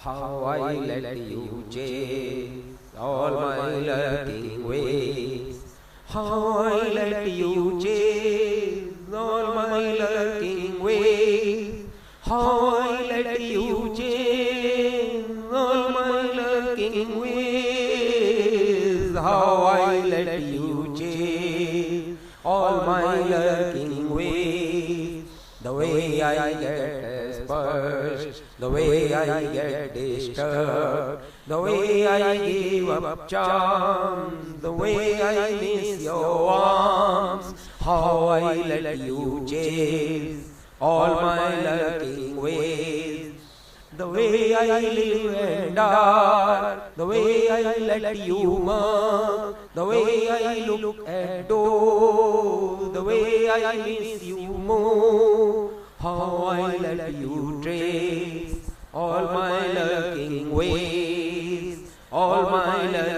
how I let you chase all my lurking ways. How I let you chase all my lurking ways. How I let you chase all my lurking ways. How I let you chase all my lurking ways. The way I get dispersed, the way I get disturbed, the way I give up charms, the way I miss your arms. How I let you chase all my lurking ways. The way I live and die, the way I let you mark, the way I look at door, the way I miss you more. How I let you trace all my lurking ways, all my lurking